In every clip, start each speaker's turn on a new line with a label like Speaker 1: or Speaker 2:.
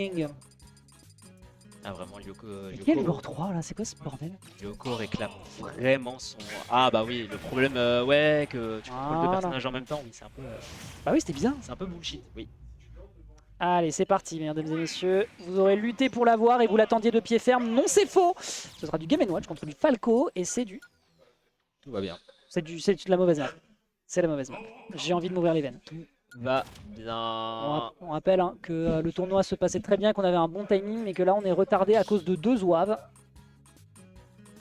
Speaker 1: Ah vraiment, Yoko,
Speaker 2: Quel joueur 3 là, c'est quoi ce bordel?
Speaker 1: Yoko réclame vraiment son... Ah bah oui, le problème, ouais, que tu contrôles deux personnages en même temps, oui, c'est un peu...
Speaker 2: Bah oui, c'était bizarre.
Speaker 1: C'est un peu bullshit, oui.
Speaker 2: Allez, c'est parti, mesdames et messieurs. Vous aurez lutté pour l'avoir et vous l'attendiez de pied ferme. Non, c'est faux. Ce sera du Game & Watch contre du Falco et c'est du...
Speaker 1: Tout va bien.
Speaker 2: C'est de la mauvaise map. C'est la mauvaise map. J'ai envie de m'ouvrir les veines.
Speaker 1: Tout va bien.
Speaker 2: On rappelle hein, que le tournoi se passait très bien, qu'on avait un bon timing, mais que là on est retardé à cause de 2 zouaves.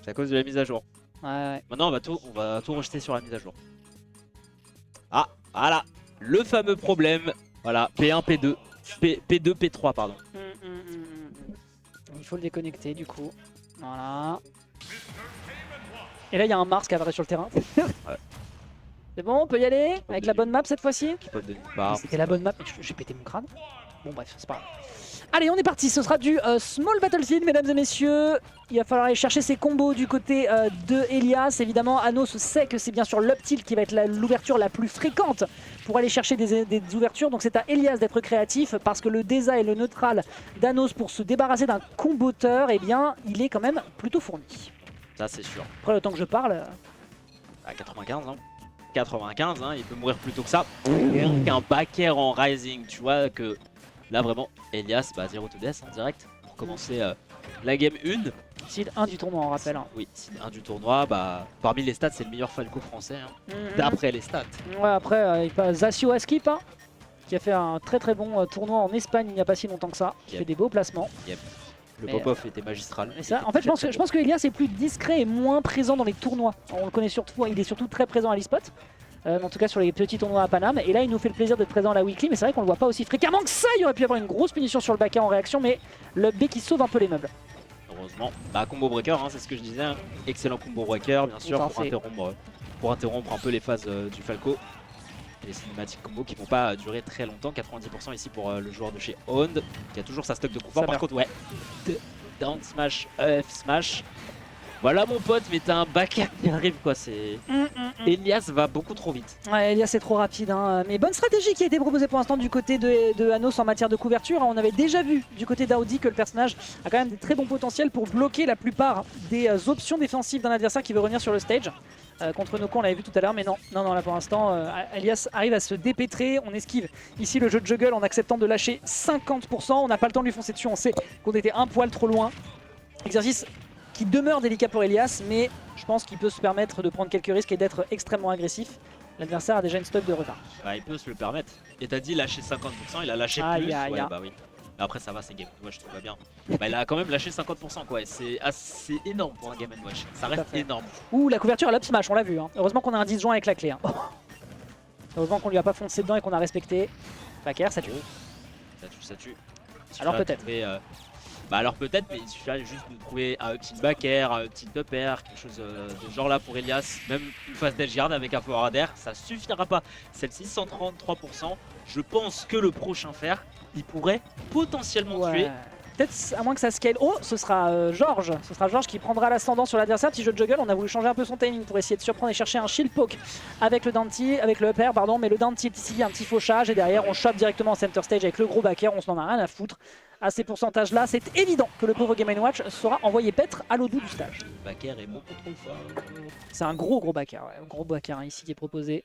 Speaker 1: C'est à cause de la mise à jour.
Speaker 2: Ouais.
Speaker 1: Maintenant, on va tout rejeter sur la mise à jour. Ah, voilà. Le fameux problème. Voilà, P1, P2. P2, P3, pardon.
Speaker 2: Il faut le déconnecter du coup. Voilà. Et là il y a un Mars qui apparaît sur le terrain.
Speaker 1: Ouais.
Speaker 2: C'est bon, on peut y aller avec la bonne map cette fois-ci. C'était la bonne map, mais j'ai pété mon crâne. Bon bref, c'est pas grave. Allez, on est parti, ce sera du Small Battlefield, mesdames et messieurs. Il va falloir aller chercher ses combos du côté de Elias. Évidemment, Anos sait que c'est bien sûr l'up tilt qui va être l'ouverture la plus fréquente pour aller chercher des ouvertures. Donc c'est à Elias d'être créatif parce que le Deza et le neutral d'Anos pour se débarrasser d'un comboteur, eh bien, il est quand même plutôt fourni.
Speaker 1: Ça, c'est sûr.
Speaker 2: Après, le temps que je parle...
Speaker 1: À 95, hein. 95, hein, il peut mourir plus tôt que ça. Qu'un backer en Rising, tu vois que là vraiment, Elias, 0 to death en direct pour commencer la game 1.
Speaker 2: Seed 1 du tournoi, on rappelle. Hein.
Speaker 1: Oui, Seed 1 du tournoi, parmi les stats, c'est le meilleur Falco français, hein, d'après les stats.
Speaker 2: Ouais, après, il passe Zasio Askip, hein, qui a fait un très très bon tournoi en Espagne il n'y a pas si longtemps que ça, qui fait des beaux placements.
Speaker 1: Le pop-off était magistral.
Speaker 2: Et ça, en fait, je pense que Elias est plus discret et moins présent dans les tournois. On le connaît surtout, il est surtout très présent à l'e-spot. En tout cas sur les petits tournois à Paname. Et là, il nous fait le plaisir d'être présent à la weekly. Mais c'est vrai qu'on le voit pas aussi fréquemment que ça. Il aurait pu y avoir une grosse punition sur le backer en réaction. Mais le B qui sauve un peu les meubles.
Speaker 1: Heureusement. Combo breaker, hein, c'est ce que je disais. Hein. Excellent combo breaker, bien sûr, pour interrompre un peu les phases du Falco. Les cinématiques combo qui vont pas durer très longtemps. 90% ici pour le joueur de chez Owned, qui a toujours sa stock de confort. Par contre, ouais. Down smash, F smash. Voilà mon pote, mais t'as un backer qui arrive quoi, c'est... Elias va beaucoup trop vite.
Speaker 2: Ouais, Elias c'est trop rapide, hein. Mais bonne stratégie qui a été proposée pour l'instant du côté de Anos en matière de couverture. On avait déjà vu du côté d'Audi que le personnage a quand même des très bons potentiels pour bloquer la plupart des options défensives d'un adversaire qui veut revenir sur le stage. Contre Noko on l'avait vu tout à l'heure, mais non, là pour l'instant Elias arrive à se dépêtrer, on esquive ici le jeu de juggle en acceptant de lâcher 50%, on n'a pas le temps de lui foncer dessus, on sait qu'on était un poil trop loin. Exercice qui demeure délicat pour Elias, mais je pense qu'il peut se permettre de prendre quelques risques et d'être extrêmement agressif. L'adversaire a déjà une stock de retard.
Speaker 1: Il peut se le permettre. Et t'as dit lâcher 50%, il a lâché plus. Oui. Après ça va, c'est Game & Watch, tout va bien. Il a quand même lâché 50% quoi, c'est assez énorme pour un Game & Watch. Ça reste énorme.
Speaker 2: Ouh, la couverture à l'up smash, on l'a vu. Hein. Heureusement qu'on a un 10 juin avec la clé. Hein. Heureusement qu'on lui a pas foncé dedans et qu'on a respecté. Backer, ça tue.
Speaker 1: Ça tue.
Speaker 2: Alors peut-être.
Speaker 1: Alors peut-être, mais il suffit juste de trouver un petit backer, un petit upper, quelque chose de genre là pour Elias. Même une phase d'edge guard avec un power adder, ça suffira pas. Celle-ci 133%. Je pense que le prochain fer, il pourrait potentiellement tuer.
Speaker 2: Peut-être à moins que ça scale. Oh, ce sera Georges. Ce sera Georges qui prendra l'ascendant sur l'adversaire. Petit jeu de juggle. On a voulu changer un peu son timing pour essayer de surprendre et chercher un shield poke avec le upper, pardon. Mais le down tilt ici, un petit fauchage. Et derrière, on chope directement en center stage avec le gros backer. On s'en a rien à foutre. À ces pourcentages-là, c'est évident que le pauvre Game & Watch sera envoyé paître à l'eau du stage.
Speaker 1: Le backer est beaucoup trop fort.
Speaker 2: C'est un gros backer. Ouais. Un gros backer ici qui est proposé.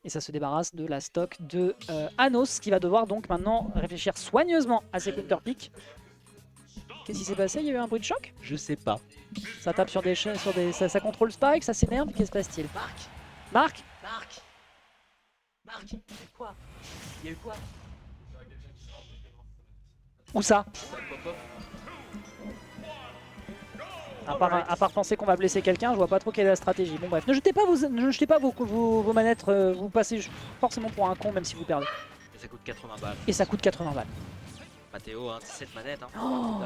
Speaker 2: Et ça se débarrasse de la stock de Anos qui va devoir donc maintenant réfléchir soigneusement à ses counter picks. Qu'est-ce qui s'est passé? Il y a eu un bruit de choc?
Speaker 1: Je sais pas.
Speaker 2: Ça tape sur des ça contrôle Spike, ça s'énerve, qu'est-ce qui se passe-t-il? Marc, il y a eu quoi? Il y a eu quoi? Où ça? À part penser qu'on va blesser quelqu'un, je vois pas trop quelle est la stratégie. Bon bref, ne jetez pas vos manettes, vous passez forcément pour un con même si vous perdez.
Speaker 1: Et ça coûte 80 balles.
Speaker 2: Et ça coûte 80 balles.
Speaker 1: Mathéo, hein, 17 manettes. Hein.
Speaker 2: Oh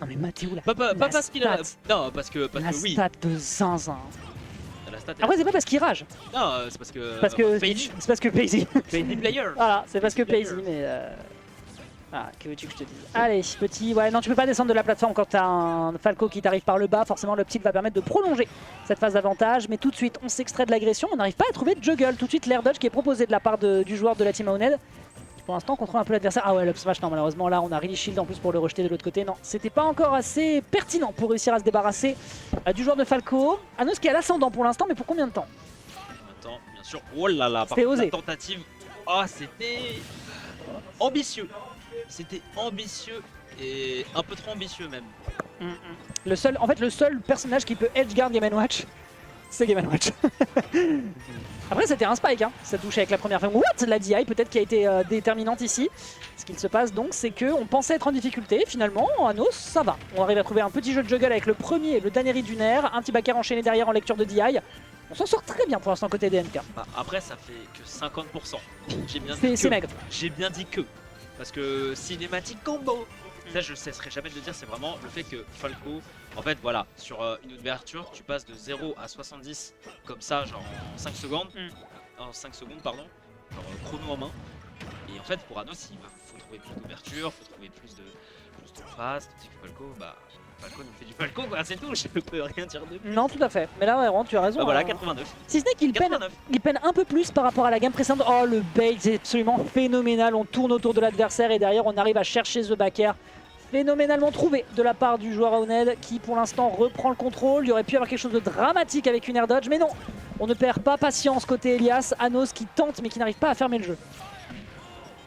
Speaker 2: non mais Mathéo là.
Speaker 1: Pas parce qu'il a. Non, parce que oui.
Speaker 2: La stat de zinzin.
Speaker 1: Après,
Speaker 2: c'est pas parce qu'il rage.
Speaker 1: Non, c'est parce que.
Speaker 2: C'est parce que Paisy.
Speaker 1: Paisy player.
Speaker 2: Voilà, c'est parce que Paisy, mais. Ah, que veux-tu que je te dise? Allez, petit. Ouais, non, tu peux pas descendre de la plateforme quand t'as un Falco qui t'arrive par le bas. Forcément, le petit va permettre de prolonger cette phase d'avantage. Mais tout de suite, on s'extrait de l'agression. On n'arrive pas à trouver de juggle. Tout de suite, l'air dodge qui est proposé de la part du joueur de la team Owned. pour l'instant, contrôle un peu l'adversaire. Ah ouais, l'up smash, non, malheureusement, là, on a really shield en plus pour le rejeter de l'autre côté. Non, c'était pas encore assez pertinent pour réussir à se débarrasser du joueur de Falco. Anos qui a l'ascendant pour l'instant, mais pour combien de temps?
Speaker 1: Maintenant, bien sûr. Oh là là, par
Speaker 2: C'était
Speaker 1: contre,
Speaker 2: osé.
Speaker 1: la tentative. Ah, c'était ambitieux. C'était ambitieux et un peu trop ambitieux même.
Speaker 2: Le seul personnage qui peut edgeguard Game & Watch, c'est Game & Watch. Après, c'était un spike, hein. Ça touchait avec la première femme. What? La DI peut-être qui a été déterminante ici. Ce qu'il se passe donc, c'est qu'on pensait être en difficulté. Finalement, Anos, ça va. On arrive à trouver un petit jeu de juggle avec le premier et le dernier Dunaire. Un petit backer enchaîné derrière en lecture de DI. On s'en sort très bien pour l'instant côté DNK.
Speaker 1: Bah, après, ça fait que 50%.
Speaker 2: C'est maigre.
Speaker 1: J'ai bien dit que. Parce que cinématique combo. Ça, je ne cesserai jamais de le dire, c'est vraiment le fait que Falco, en fait, voilà, sur une ouverture, tu passes de 0 à 70 comme ça, genre en 5 secondes. En 5 secondes, pardon. Genre chrono en main. Et en fait, pour Anos, il faut trouver plus d'ouverture, faut trouver plus de phase. Tandis que Falco, bah, Falco nous fait du Falco, quoi, c'est tout, je peux rien dire de plus.
Speaker 2: Non, tout à fait. Mais là, vraiment, tu as raison.
Speaker 1: Bah voilà, 89.
Speaker 2: Si ce n'est qu'il peine,
Speaker 1: 89.
Speaker 2: il peine un peu plus par rapport à la gamme précédente. Oh, le bait, c'est absolument phénoménal. On tourne autour de l'adversaire et derrière, on arrive à chercher The Backer. Phénoménalement trouvé de la part du joueur Aoned qui pour l'instant reprend le contrôle. Il y aurait pu y avoir quelque chose de dramatique avec une air dodge, mais non, on ne perd pas patience côté Elias. Anos qui tente mais qui n'arrive pas à fermer le jeu.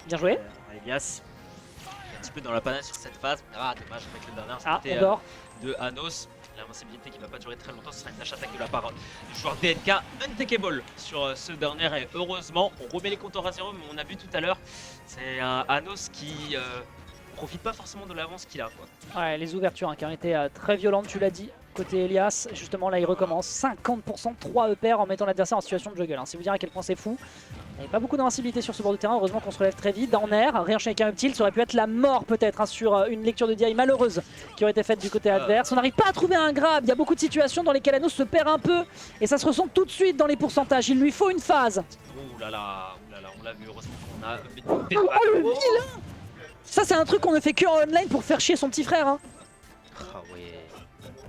Speaker 2: Bien joué.
Speaker 1: Elias, un petit peu dans la panade sur cette phase. Ah, dommage avec le dernier,
Speaker 2: Ah,
Speaker 1: c'était
Speaker 2: on dort.
Speaker 1: de Anos. L'invincibilité qui ne va pas durer très longtemps, ce sera une dash attaque de la part du joueur DNK. Untakeable sur ce dernier et heureusement, on remet les compteurs à zéro, mais on a vu tout à l'heure, c'est un Anos qui profite pas forcément de l'avance qu'il a, quoi.
Speaker 2: Ouais, les ouvertures hein, qui ont été très violentes, tu l'as dit, côté Elias. Justement, là, il recommence 50%, 3 EPR en mettant l'adversaire en situation de juggle. Hein. C'est vous dire à quel point c'est fou. Il n'y avait pas beaucoup d'invincibilité sur ce bord de terrain. Heureusement qu'on se relève très vite. Dans air, réenchaîner avec un up tilt, ça aurait pu être la mort peut-être hein, sur une lecture de DI malheureuse qui aurait été faite du côté adverse. On n'arrive pas à trouver un grab. Il y a beaucoup de situations dans lesquelles Anos se perd un peu. Et ça se ressent tout de suite dans les pourcentages. Il lui faut une phase.
Speaker 1: Ouh là là, on l'a vu, heureusement qu'on a...
Speaker 2: Oh, le vilain! Ça, c'est un truc qu'on ne fait que en online pour faire chier son petit frère. Hein.
Speaker 1: Ah ouais.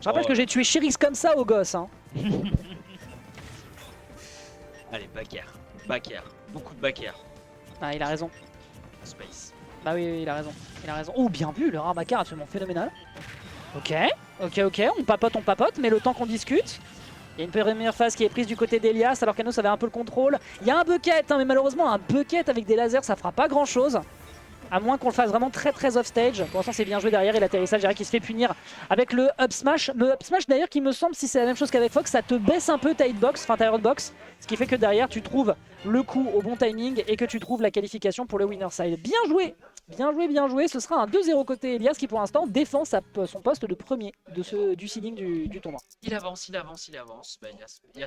Speaker 2: Je rappelle que j'ai tué Chirix comme ça au gosse. Hein.
Speaker 1: Allez, backer, beaucoup de backer.
Speaker 2: Ah, il a raison.
Speaker 1: Space.
Speaker 2: Bah oui, il a raison. Il a raison. Oh, bien vu, le Rabacar absolument phénoménal. Ok, on papote, mais le temps qu'on discute. Il y a une première phase qui est prise du côté d'Elias alors qu'Anos avait un peu le contrôle. Il y a un bucket, hein, mais malheureusement, un bucket avec des lasers, ça fera pas grand chose. À moins qu'on le fasse vraiment très off stage. Pour l'instant, c'est bien joué derrière et l'atterrissage, je dirais qu'il se fait punir avec le up smash. Le up smash, d'ailleurs, qui me semble, si c'est la même chose qu'avec Fox, ça te baisse un peu ta hitbox, enfin ta hurtbox. Ce qui fait que derrière, tu trouves le coup au bon timing et que tu trouves la qualification pour le winner side. Bien joué! Bien joué. Ce sera un 2-0 côté Elias qui, pour l'instant, défend son poste de premier du seeding du tournoi.
Speaker 1: Il avance. Bah, Elias